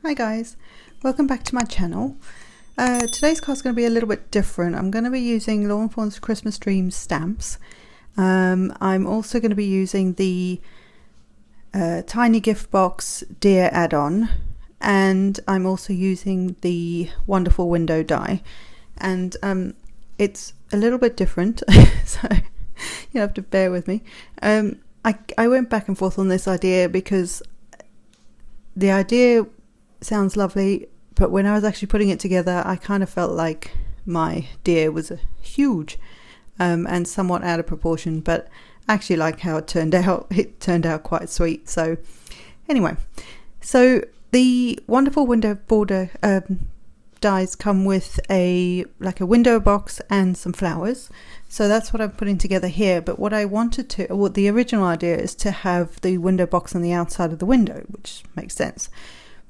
Hi guys, welcome back to my channel. Today's card is going to be a little bit different. I'm going to be using Lawn Fawn's Christmas Dreams stamps. I'm also going to be using the Tiny Gift Box Dear add-on, and I'm also using the Wonderful Window die. And it's a little bit different, so you have to bear with me. I went back and forth on this idea because the idea sounds lovely, but when I was actually putting it together, I kind of felt like my deer was huge and somewhat out of proportion, but I actually like how it turned out. It turned out quite sweet. So anyway, so the Wonderful Window border dies come with a window box and some flowers. So that's what I'm putting together here. But what I wanted to, well, the original idea is to have the window box on the outside of the window, which makes sense.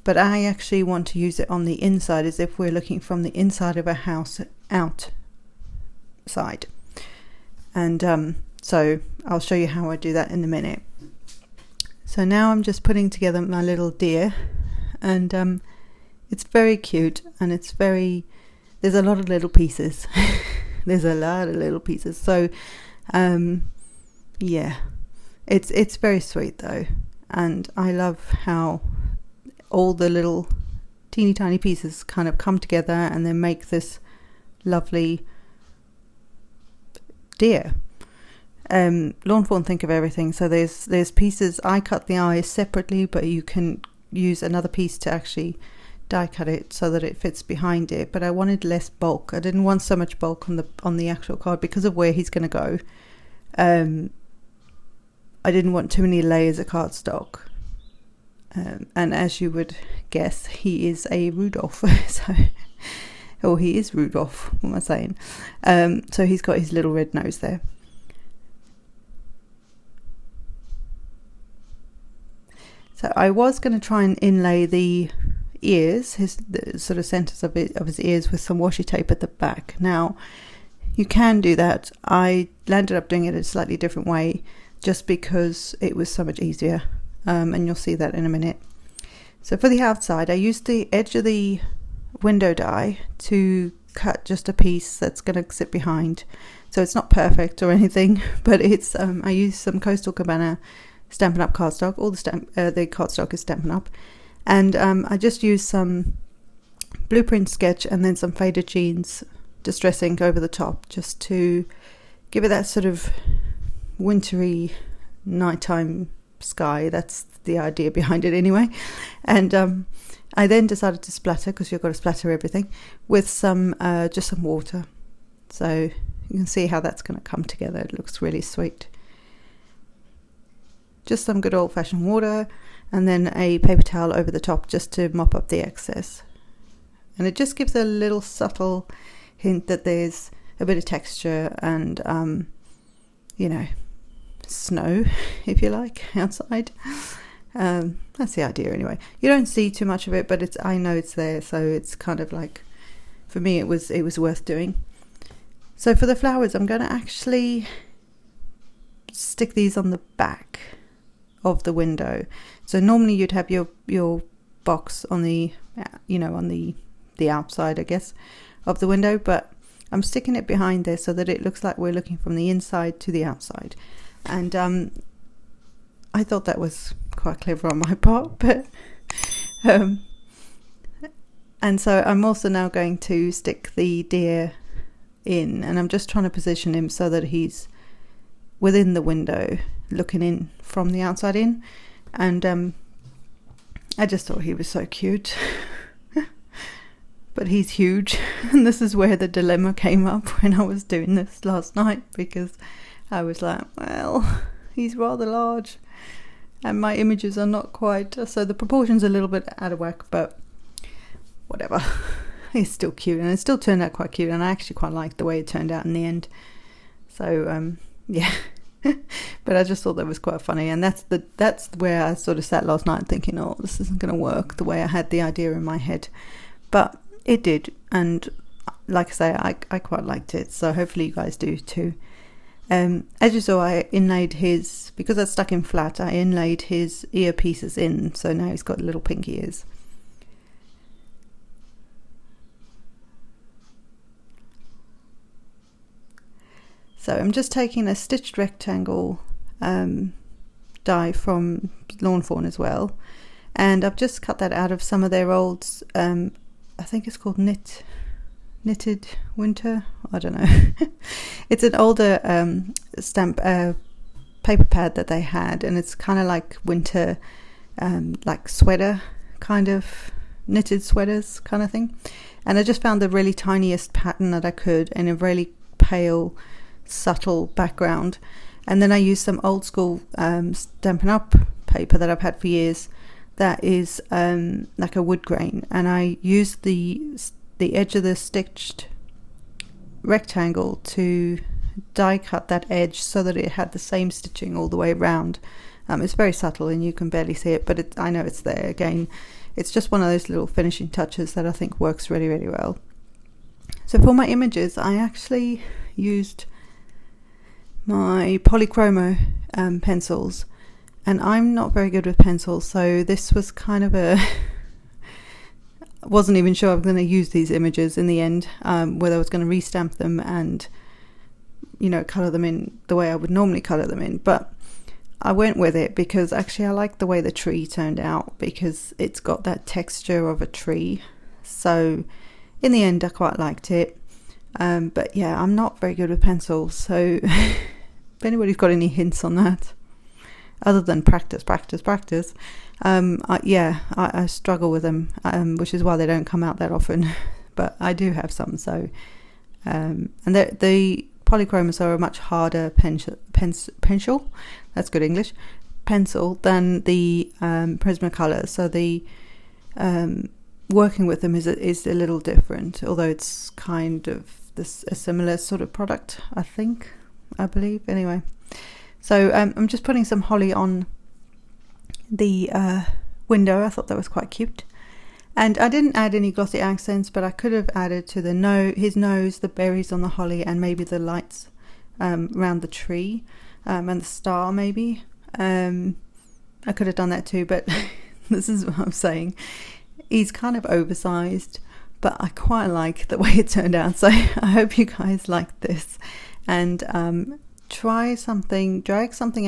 But I actually want to use it on the inside, as if we're looking from the inside of a house outside. And so I'll show you how I do that in a minute. So now I'm just putting together my little deer, and it's very cute, and it's very, there's a lot of little pieces. There's a lot of little pieces. So yeah, it's very sweet though, and I love how all the little teeny tiny pieces kind of come together and then make this lovely deer. Lawn Fawn think of everything. So there's pieces. I cut the eyes separately, but you can use another piece to actually die cut it so that it fits behind it. But I wanted less bulk. I didn't want so much bulk on the actual card because of where he's going to go. I didn't want too many layers of cardstock. And as you would guess, he is a Rudolph. He is Rudolph. What am I saying? So he's got his little red nose there. So I was going to try and inlay the ears, the sort of centers of his ears, with some washi tape at the back. Now, you can do that. I landed up doing it a slightly different way, just because it was so much easier. And you'll see that in a minute. So for the outside, I used the edge of the window die to cut just a piece that's going to sit behind. So it's not perfect or anything, but it's I used some Coastal Cabana Stampin' Up cardstock. All the cardstock is Stampin' Up, and I just used some blueprint sketch and then some faded jeans distress ink over the top, just to give it that sort of wintry nighttime sky. That's the idea behind it anyway. And I then decided to splatter, because you've got to splatter everything, with some just some water. So you can see how that's going to come together. It looks really sweet. Just some good old-fashioned water, and then a paper towel over the top just to mop up the excess. And it just gives a little subtle hint that there's a bit of texture and you know, snow, if you like, outside. That's the idea anyway. You don't see too much of it, but I know it's there, so it's kind of like, for me it was worth doing. So for the flowers, I'm going to actually stick these on the back of the window. So normally you'd have your box on the on the outside, I guess, of the window, but I'm sticking it behind there so that it looks like we're looking from the inside to the outside. And I thought that was quite clever on my part, but and so I'm also now going to stick the deer in, and I'm just trying to position him so that he's within the window, looking in from the outside in. And I just thought he was so cute. But he's huge, and this is where the dilemma came up when I was doing this last night, because I was like, well, he's rather large and my images are not quite, so the proportions are a little bit out of whack, but whatever. He's still cute, and it still turned out quite cute, and I actually quite liked the way it turned out in the end. So yeah. But I just thought that was quite funny, and that's where I sort of sat last night thinking, oh, this isn't going to work the way I had the idea in my head. But it did, and like I say, I quite liked it, so hopefully you guys do too. As you saw, I inlaid his, because I stuck him flat, I inlaid his ear pieces in, so now he's got little pink ears. So I'm just taking a stitched rectangle die from Lawn Fawn as well, and I've just cut that out of some of their old I think it's called Knitted Winter, I don't know. It's an older stamp paper pad that they had, and it's kind of like winter like sweater, kind of knitted sweaters kind of thing. And I just found the really tiniest pattern that I could in a really pale, subtle background. And then I used some old school Stampin' Up paper that I've had for years that is like a wood grain, and I used the edge of the stitched rectangle to die cut that edge so that it had the same stitching all the way around. It's very subtle and you can barely see it, but I know it's there. Again, it's just one of those little finishing touches that I think works really, really well. So for my images, I actually used my polychromo pencils, and I'm not very good with pencils, so this was kind of a wasn't even sure I was going to use these images in the end, whether I was going to restamp them and, you know, colour them in the way I would normally colour them in. But I went with it because actually I like the way the tree turned out, because it's got that texture of a tree. So in the end I quite liked it. But yeah, I'm not very good with pencils, so if anybody's got any hints on that, other than practice, I struggle with them, which is why they don't come out that often. But I do have some, so and the polychromos are a much harder pencil, that's good English, pencil, than the Prismacolor. So the working with them is a little different, although it's kind of a similar sort of product, I believe. Anyway, so I'm just putting some holly on the window. I thought that was quite cute, and I didn't add any glossy accents, but I could have added to his nose, the berries on the holly, and maybe the lights around the tree, and the star maybe. I could have done that too, but this is what I'm saying. He's kind of oversized, but I quite like the way it turned out. So I hope you guys like this, and drag something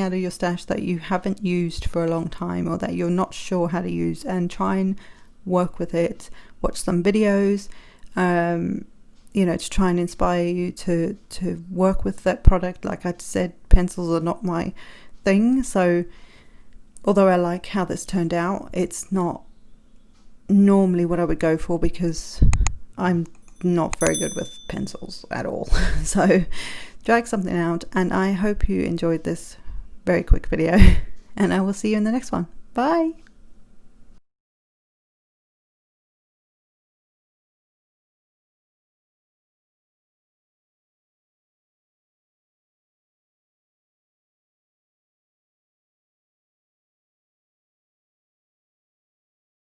out of your stash that you haven't used for a long time, or that you're not sure how to use, and try and work with it. Watch some videos, you know, to try and inspire you to work with that product. Like I said, pencils are not my thing, so although I like how this turned out, it's not normally what I would go for, because I'm not very good with pencils at all. So drag something out, and I hope you enjoyed this very quick video, and I will see you in the next one. Bye.